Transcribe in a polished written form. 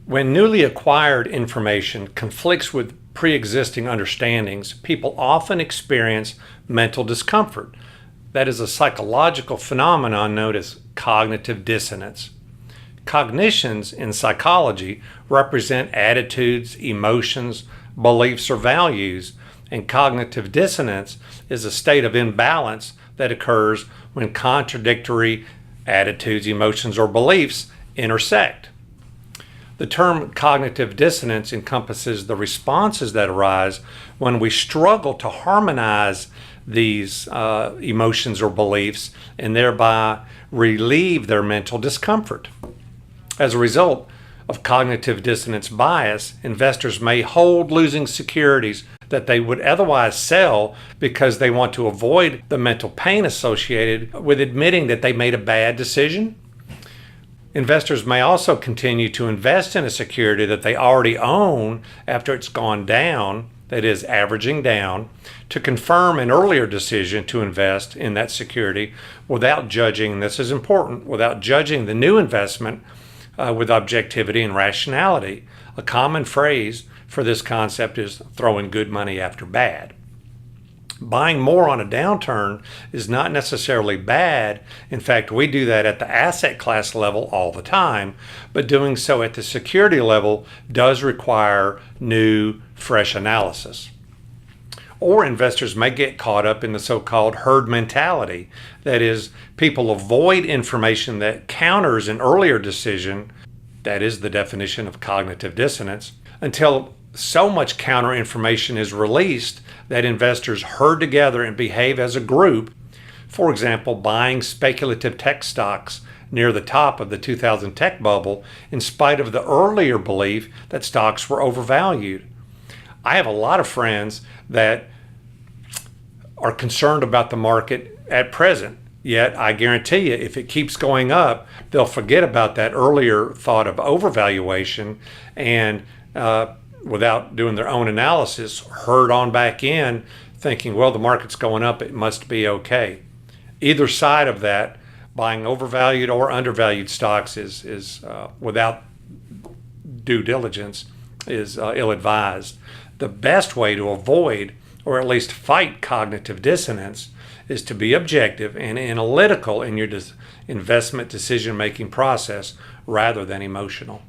When newly acquired information conflicts with pre-existing understandings, people often experience mental discomfort. That is a psychological phenomenon known as cognitive dissonance. Cognitions in psychology represent attitudes, emotions, beliefs, or values, and cognitive dissonance is a state of imbalance that occurs when contradictory attitudes, emotions, or beliefs intersect. The term cognitive dissonance encompasses the responses that arise when we struggle to harmonize these emotions or beliefs and thereby relieve their mental discomfort. As a result of cognitive dissonance bias, investors may hold losing securities that they would otherwise sell because they want to avoid the mental pain associated with admitting that they made a bad decision. Investors may also continue to invest in a security that they already own after it's gone down, that is, averaging down, to confirm an earlier decision to invest in that security without judging, and this is important, without judging the new investment with objectivity and rationality. A common phrase for this concept is throwing good money after bad. Buying more on a downturn is not necessarily bad. In fact, we do that at the asset class level all the time, but doing so at the security level does require new, fresh analysis. Or investors may get caught up in the so-called herd mentality. That is, people avoid information that counters an earlier decision, that is the definition of cognitive dissonance, until so much counter information is released that investors herd together and behave as a group. For example, buying speculative tech stocks near the top of the 2000 tech bubble in spite of the earlier belief that stocks were overvalued. I have a lot of friends that are concerned about the market at present. Yet I guarantee you, if it keeps going up, they'll forget about that earlier thought of overvaluation and without doing their own analysis, herd on back in thinking, well, the market's going up, it must be okay. Either side of that, buying overvalued or undervalued stocks is without due diligence, is ill-advised. The best way to avoid, or at least fight, cognitive dissonance is to be objective and analytical in your investment decision-making process rather than emotional.